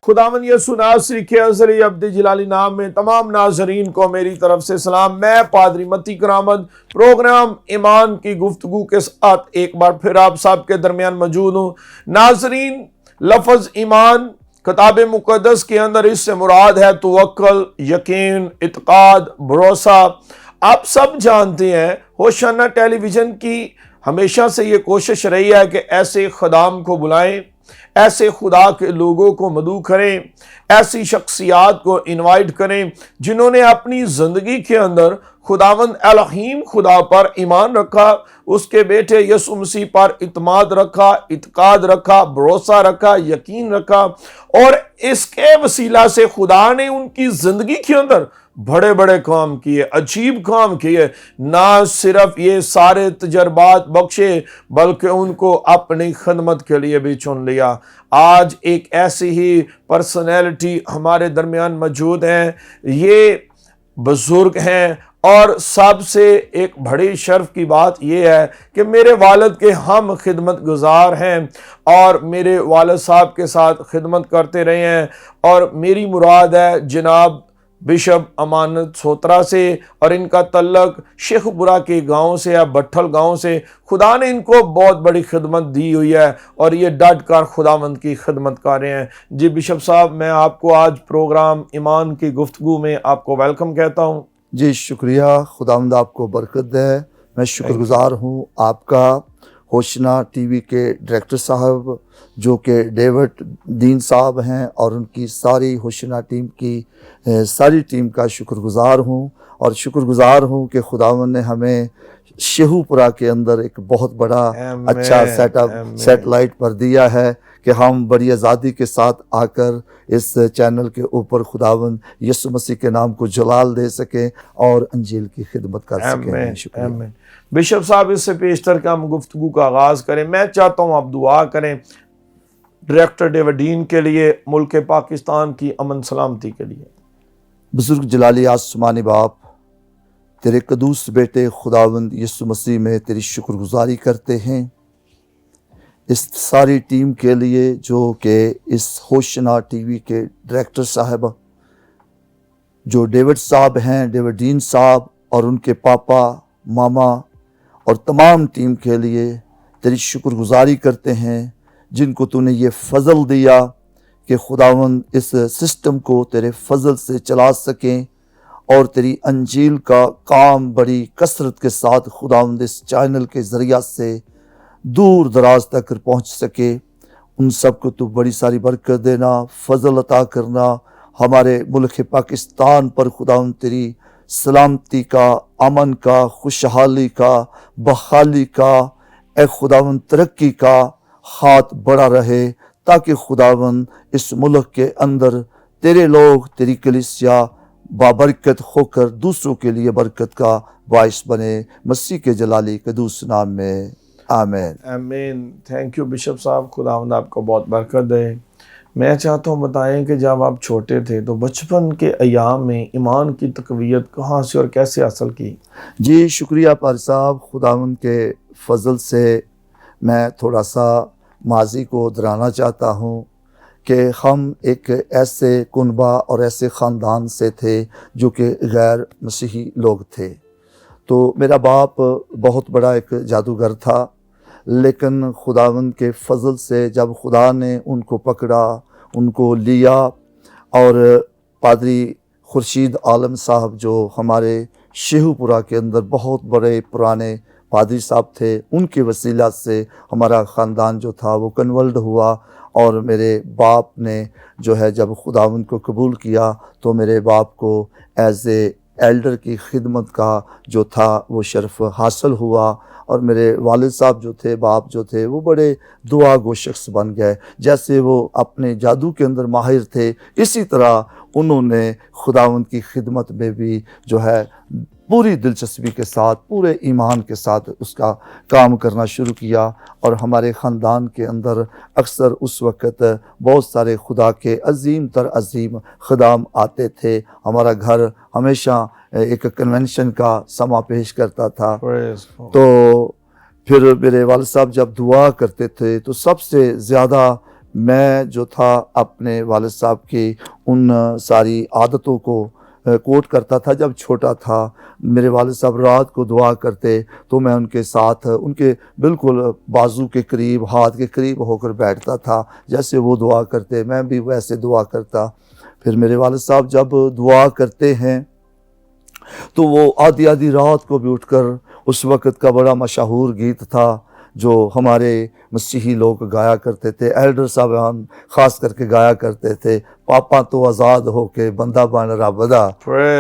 خداوند یسوع ناصری کے ازلی عبد جلالی نام میں تمام ناظرین کو میری طرف سے سلام۔ میں پادری متی کرامت پروگرام ایمان کی گفتگو کے ساتھ ایک بار پھر آپ سب کے درمیان موجود ہوں۔ ناظرین، لفظ ایمان کتاب مقدس کے اندر اس سے مراد ہے توکل، یقین، اعتقاد، بھروسہ۔ آپ سب جانتے ہیں ہوشانہ ٹیلی ویژن کی ہمیشہ سے یہ کوشش رہی ہے کہ ایسے خدام کو بلائیں، ایسے خدا کے لوگوں کو مدعو کریں، ایسی شخصیات کو انوائٹ کریں جنہوں نے اپنی زندگی کے اندر خداوند الہیم خدا پر ایمان رکھا، اس کے بیٹے یسوع مسیح پر اعتماد رکھا، اعتقاد رکھا، بھروسہ رکھا، یقین رکھا، اور اس کے وسیلہ سے خدا نے ان کی زندگی کے اندر بڑے بڑے کام کیے، عجیب کام کیے۔ نہ صرف یہ سارے تجربات بخشے بلکہ ان کو اپنی خدمت کے لیے بھی چن لیا۔ آج ایک ایسی ہی پرسنالٹی ہمارے درمیان موجود ہیں، یہ بزرگ ہیں، اور سب سے ایک بڑی شرف کی بات یہ ہے کہ میرے والد کے ہم خدمت گزار ہیں اور میرے والد صاحب کے ساتھ خدمت کرتے رہے ہیں، اور میری مراد ہے جناب بشپ امانت سوترا سے، اور ان کا تعلق شیخ پورہ کے گاؤں سے ہے، بٹھل گاؤں سے۔ خدا نے ان کو بہت بڑی خدمت دی ہوئی ہے اور یہ ڈٹ کر خداوند کی خدمت کر رہے ہیں۔ جی بشپ صاحب، میں آپ کو آج پروگرام ایمان کی گفتگو میں آپ کو ویلکم کہتا ہوں۔ جی شکریہ، خداوند آپ کو برکت دے۔ میں شکر گزار ہوں آپ کا، ہوشنا ٹی وی کے ڈائریکٹر صاحب جو کہ ڈیوڈ دین صاحب ہیں، اور ان کی ساری ہوشنا ٹیم کی ساری ٹیم کا شکر گزار ہوں، اور شکر گزار ہوں کہ خداوند نے ہمیں شیہو پورہ کے اندر ایک بہت بڑا اچھا سیٹ اپ سیٹلائٹ پر دیا ہے کہ ہم بڑی آزادی کے ساتھ آ کر اس چینل کے اوپر خداوند یسوع مسیح کے نام کو جلال دے سکیں اور انجیل کی خدمت کر سکیں۔ شکریہ بشپ صاحب، اس سے پیشتر کہ ہم گفتگو کا آغاز کریں، میں چاہتا ہوں آپ دعا کریں ڈائریکٹر ڈیوڈ دین کے لیے، ملک پاکستان کی امن سلامتی کے لیے۔ بزرگ جلالی آسمانی باپ، تیرے قدوس بیٹے خداوند یسوع مسیح میں تیری شکر گزاری کرتے ہیں اس ساری ٹیم کے لیے جو کہ اس ہوشنا ٹی وی کے ڈائریکٹر صاحب جو ڈیوڈ صاحب ہیں، ڈیوڈ دین صاحب، اور ان کے پاپا، ماما اور تمام ٹیم کے لیے تیری شکر گزاری کرتے ہیں جن کو تو نے یہ فضل دیا کہ خداوند اس سسٹم کو تیرے فضل سے چلا سکیں اور تیری انجیل کا کام بڑی کثرت کے ساتھ خداوند اس چینل کے ذریعہ سے دور دراز تک پہنچ سکے۔ ان سب کو تو بڑی ساری برکت دینا، فضل عطا کرنا، ہمارے ملک پاکستان پر خداوند تیری سلامتی کا، امن کا، خوشحالی کا، بحالی کا، اے خداوند ترقی کا ہاتھ بڑا رہے، تاکہ خداوند اس ملک کے اندر تیرے لوگ، تیری کلیسیا بابرکت ہو کر دوسروں کے لیے برکت کا باعث بنے، مسیح کے جلالی قدوس نام میں آمین۔ آمین۔ تھینک یو بشپ صاحب، خداوند آپ کو بہت برکت دے۔ میں چاہتا ہوں بتائیں کہ جب آپ چھوٹے تھے تو بچپن کے ایام میں ایمان کی تقویت کہاں سے اور کیسے حاصل کی؟ جی شکریہ پار صاحب، خداوند کے فضل سے میں تھوڑا سا ماضی کو دہرانا چاہتا ہوں کہ ہم ایک ایسے کنبہ اور ایسے خاندان سے تھے جو کہ غیر مسیحی لوگ تھے۔ تو میرا باپ بہت بڑا ایک جادوگر تھا، لیکن خداوند کے فضل سے جب خدا نے ان کو پکڑا، ان کو لیا، اور پادری خورشید عالم صاحب جو ہمارے شیہو پورہ کے اندر بہت بڑے پرانے پادری صاحب تھے، ان کے وسیلہ سے ہمارا خاندان جو تھا وہ کنورٹ ہوا، اور میرے باپ نے جو ہے جب خداوند کو قبول کیا تو میرے باپ کو ایز اے ایلڈر کی خدمت کا جو تھا وہ شرف حاصل ہوا، اور میرے والد صاحب جو تھے، باپ جو تھے، وہ بڑے دعا گو شخص بن گئے۔ جیسے وہ اپنے جادو کے اندر ماہر تھے، اسی طرح انہوں نے خداوند کی خدمت میں بھی جو ہے پوری دلچسپی کے ساتھ، پورے ایمان کے ساتھ اس کا کام کرنا شروع کیا، اور ہمارے خاندان کے اندر اکثر اس وقت بہت سارے خدا کے عظیم تر عظیم خدام آتے تھے۔ ہمارا گھر ہمیشہ ایک کنونشن کا سما پیش کرتا تھا۔ تو پھر میرے والد صاحب جب دعا کرتے تھے تو سب سے زیادہ میں جو تھا اپنے والد صاحب کی ان ساری عادتوں کو کوٹ کرتا تھا. جب چھوٹا تھا میرے والد صاحب رات کو دعا کرتے تو میں ان کے ساتھ ان کے بالکل بازو کے قریب ہاتھ کے قریب ہو کر بیٹھتا تھا. جیسے وہ دعا کرتے میں بھی ویسے دعا کرتا. پھر میرے والد صاحب جب دعا کرتے ہیں تو وہ آدھی آدھی رات کو بھی اٹھ کر اس وقت کا بڑا مشہور گیت تھا جو ہمارے مسیحی لوگ گایا کرتے تھے, ایلڈر صاحبان خاص کر کے گایا کرتے تھے, پاپا تو آزاد ہو کے بندہ بن رہا بدا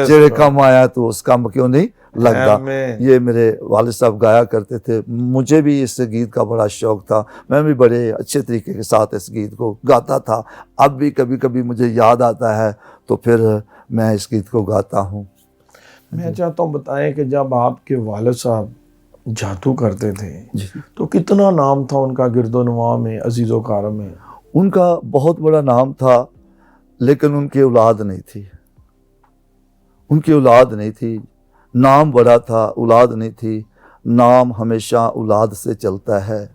جڑے کم آیا تو اس کام کیوں نہیں لگتا. یہ میرے والد صاحب گایا کرتے تھے. مجھے بھی اس گیت کا بڑا شوق تھا, میں بھی بڑے اچھے طریقے کے ساتھ اس گیت کو گاتا تھا. اب بھی کبھی کبھی مجھے یاد آتا ہے تو پھر میں اس گیت کو گاتا ہوں. میں چاہتا ہوں بتائیں کہ جب آپ کے والد صاحب جادو کرتے تھے تو کتنا نام تھا ان کا گرد و نواح میں, عزیز و کارم میں؟ ان کا بہت بڑا نام تھا لیکن ان کی اولاد نہیں تھی. ان کی اولاد نہیں تھی. نام بڑا تھا, اولاد نہیں تھی. نام ہمیشہ اولاد سے چلتا ہے.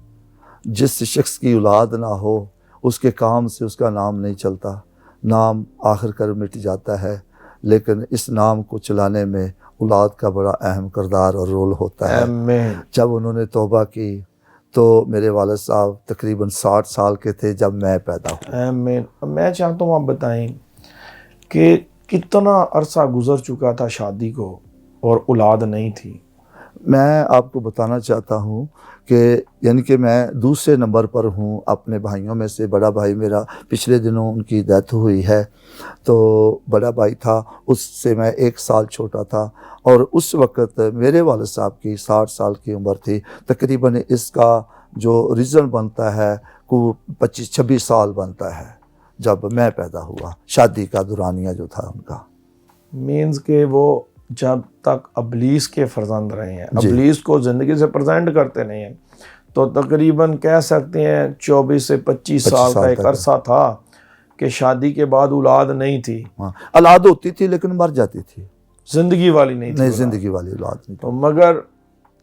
جس شخص کی اولاد نہ ہو اس کے کام سے اس کا نام نہیں چلتا. نام آخر کر مٹ جاتا ہے, لیکن اس نام کو چلانے میں اولاد کا بڑا اہم کردار اور رول ہوتا ہے. جب انہوں نے توبہ کی تو میرے والد صاحب تقریباً 60 سال کے تھے جب میں پیدا ہوا. میں چاہتا ہوں آپ بتائیں کہ کتنا عرصہ گزر چکا تھا شادی کو اور اولاد نہیں تھی؟ میں آپ کو بتانا چاہتا ہوں کہ یعنی کہ میں دوسرے نمبر پر ہوں اپنے بھائیوں میں سے. بڑا بھائی میرا پچھلے دنوں ان کی ڈیتھ ہوئی ہے. تو بڑا بھائی تھا, اس سے میں 1 سال چھوٹا تھا, اور اس وقت میرے والد صاحب کی 60 سال کی عمر تھی. تقریباً اس کا جو ریزن بنتا ہے وہ 25-26 سال بنتا ہے جب میں پیدا ہوا. شادی کا دورانیہ جو تھا ان کا مینز کہ وہ جب تک ابلیس کے فرزند رہے ہیں, ابلیس کو زندگی سے پریزنٹ کرتے نہیں ہیں, تو تقریباً کہہ سکتے ہیں 24 سے 25 سال کا ایک عرصہ تھا کہ شادی کے بعد اولاد نہیں تھی. اولاد ہوتی تھی لیکن مر جاتی تھی, زندگی والی نہیں تھی. زندگی والی اولاد نہیں. تو مگر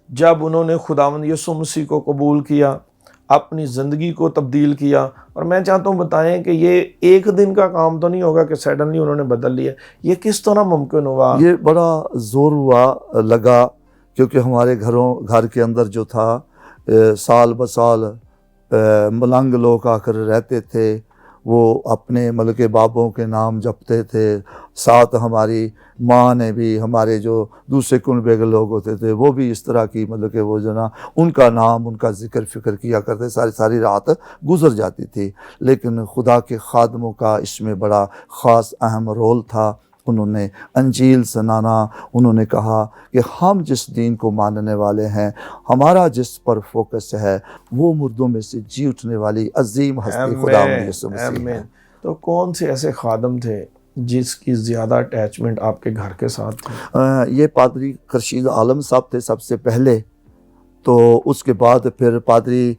جب انہوں نے خداوند یسوع مسیح کو قبول کیا, اپنی زندگی کو تبدیل کیا, اور میں چاہتا ہوں بتائیں کہ یہ ایک دن کا کام تو نہیں ہوگا کہ سڈنلی انہوں نے بدل لیا. یہ کس طرح ممکن ہوا؟ یہ بڑا زور ہوا لگا کیونکہ ہمارے گھر کے اندر جو تھا سال بسال ملنگ لوگ آ کر رہتے تھے. وہ اپنے ملک بابوں کے نام جپتے تھے. ساتھ ہماری ماں نے بھی, ہمارے جو دوسرے کنبے کے لوگ ہوتے تھے وہ بھی اس طرح کی مطلب کہ وہ جو نا ان کا نام ان کا ذکر فکر کیا کرتے. ساری رات گزر جاتی تھی. لیکن خدا کے خادموں کا اس میں بڑا خاص اہم رول تھا. انہوں نے انجیل سنانا. انہوں نے کہا کہ ہم جس دین کو ماننے والے ہیں, ہمارا جس پر فوکس ہے وہ مردوں میں سے جی اٹھنے والی عظیم ہستی خداوند یسوع مسیح ہے. تو کون سے ایسے خادم تھے جس کی زیادہ اٹیچمنٹ آپ کے گھر کے ساتھ تھی؟ یہ پادری خرشید عالم صاحب تھے سب سے پہلے. تو اس کے بعد پھر پادری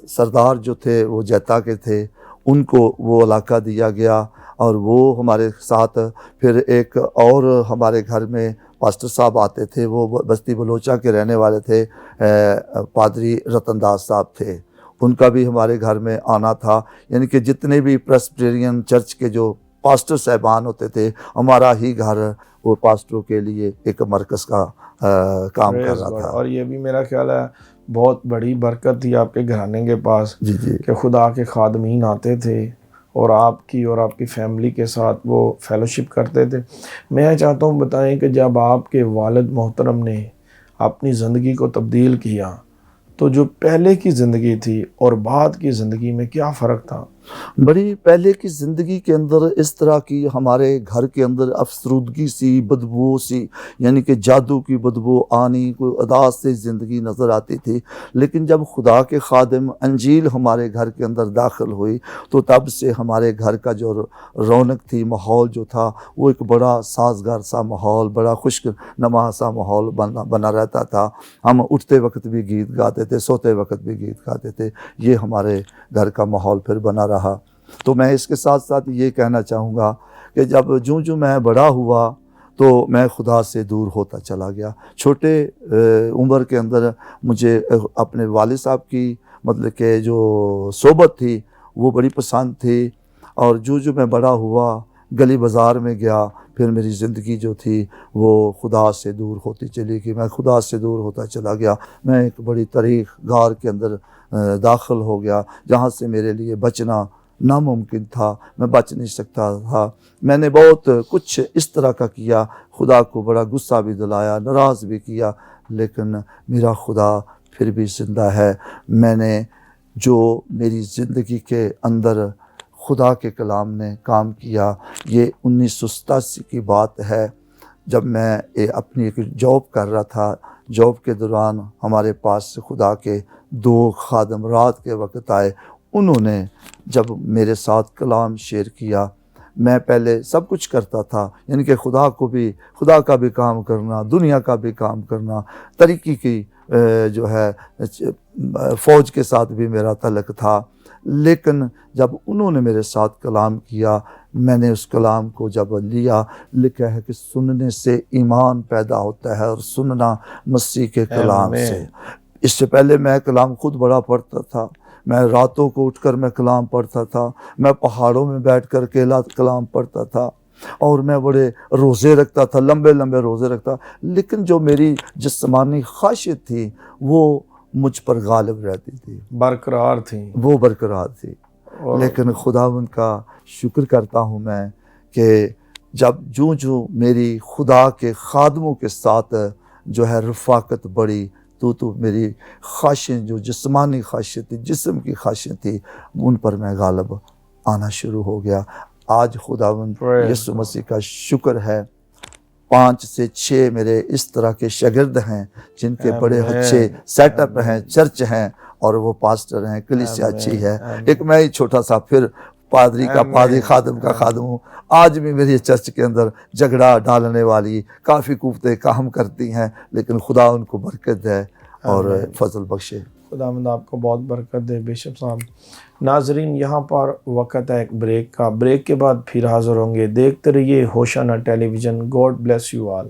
سردار جو تھے وہ جیتا کے تھے, ان کو وہ علاقہ دیا گیا. اور وہ ہمارے ساتھ پھر ایک اور ہمارے گھر میں پاسٹر صاحب آتے تھے, وہ بستی بلوچا کے رہنے والے تھے, پادری رتن داس صاحب تھے. ان کا بھی ہمارے گھر میں آنا تھا. یعنی کہ جتنے بھی پریسبیٹرین چرچ کے جو پاسٹر صاحبان ہوتے تھے, ہمارا ہی گھر وہ پاسٹروں کے لیے ایک مرکز کا کام کر رہا تھا. اور یہ بھی میرا خیال ہے بہت بڑی برکت تھی آپ کے گھرانے کے پاس جی کہ خدا کے خادمین آتے تھے اور آپ کی فیملی کے ساتھ وہ فیلوشپ کرتے تھے. میں چاہتا ہوں بتائیں کہ جب آپ کے والد محترم نے اپنی زندگی کو تبدیل کیا تو جو پہلے کی زندگی تھی اور بعد کی زندگی میں کیا فرق تھا؟ بڑی پہلے کی زندگی کے اندر اس طرح کی ہمارے گھر کے اندر افسردگی سی, بدبو سی, یعنی کہ جادو کی بدبو آنی, کوئی اداس سے زندگی نظر آتی تھی. لیکن جب خدا کے خادم انجیل ہمارے گھر کے اندر داخل ہوئی تو تب سے ہمارے گھر کا جو رونق تھی, ماحول جو تھا, وہ ایک بڑا سازگار سا ماحول, بڑا خشک نما سا ماحول بنا رہتا تھا. ہم اٹھتے وقت بھی گیت گاتے تھے, سوتے وقت بھی گیت گاتے تھے. یہ ہمارے گھر کا ماحول پھر بنا رہا. تو میں اس کے ساتھ ساتھ یہ کہنا چاہوں گا کہ جب جو میں بڑا ہوا تو میں خدا سے دور ہوتا چلا گیا. چھوٹے عمر کے اندر مجھے اپنے والد صاحب کی مطلب کہ جو صحبت تھی وہ بڑی پسند تھی، اور جو میں بڑا ہوا گلی بازار میں گیا، پھر میری زندگی جو تھی وہ خدا سے دور ہوتی چلی گئی، میں خدا سے دور ہوتا چلا گیا، میں ایک بڑی تاریخ غار کے اندر داخل ہو گیا جہاں سے میرے لیے بچنا ناممکن تھا، میں بچ نہیں سکتا تھا۔ میں نے بہت کچھ اس طرح کا کیا، خدا کو بڑا غصہ بھی دلایا، ناراض بھی کیا، لیکن میرا خدا پھر بھی زندہ ہے۔ میں نے جو میری زندگی کے اندر خدا کے کلام نے کام کیا، یہ 1987 کی بات ہے، جب میں اپنی ایک جاب کر رہا تھا۔ جاب کے دوران ہمارے پاس خدا کے 2 خادم رات کے وقت آئے، انہوں نے جب میرے ساتھ کلام شیئر کیا، میں پہلے سب کچھ کرتا تھا، یعنی کہ خدا کا بھی کام کرنا، دنیا کا بھی کام کرنا، ترقی کی جو ہے فوج کے ساتھ بھی میرا تعلق تھا، لیکن جب انہوں نے میرے ساتھ کلام کیا، میں نے اس کلام کو جب لیا، لکھا ہے کہ سننے سے ایمان پیدا ہوتا ہے اور سننا مسیح کے کلام سے۔ اس سے پہلے میں کلام خود بڑا پڑھتا تھا، میں راتوں کو اٹھ کر میں کلام پڑھتا تھا، میں پہاڑوں میں بیٹھ کر اکیلا کلام پڑھتا تھا، اور میں بڑے روزے رکھتا تھا، لمبے لمبے روزے رکھتا، لیکن جو میری جسمانی خواہشیں تھی وہ مجھ پر غالب رہتی تھی، برقرار تھی، وہ برقرار تھی۔ لیکن خداوند کا شکر کرتا ہوں میں کہ جب جو میری خدا کے خادموں کے ساتھ جو ہے رفاقت بڑھی، تو میری خواہشیں، جو جسمانی خواہشیں تھی، جسم کی خواہشیں تھی، ان پر میں غالب آنا شروع ہو گیا۔ آج خداوند یسوع مسیح کا شکر ہے، 5 سے 6 میرے اس طرح کے شاگرد ہیں جن کے بڑے اچھے سیٹ اپ ہیں، چرچ ہیں، اور وہ پاسٹر ہیں، کلیسیا اچھی ہے۔ ایک میں ہی چھوٹا سا پھر پادری خادم کا خادم ہوں۔ آج بھی میری چرچ کے اندر جھگڑا ڈالنے والی کافی قوتیں کام کرتی ہیں، لیکن خدا ان کو برکت دے اور فضل بخشے۔ خداوند آپ کو بہت برکت دے بشپ صاحب۔ ناظرین، یہاں پر وقت ہے ایک بریک کا، بریک کے بعد پھر حاضر ہوں گے۔ دیکھتے رہیے ہوشانہ television. God bless you all.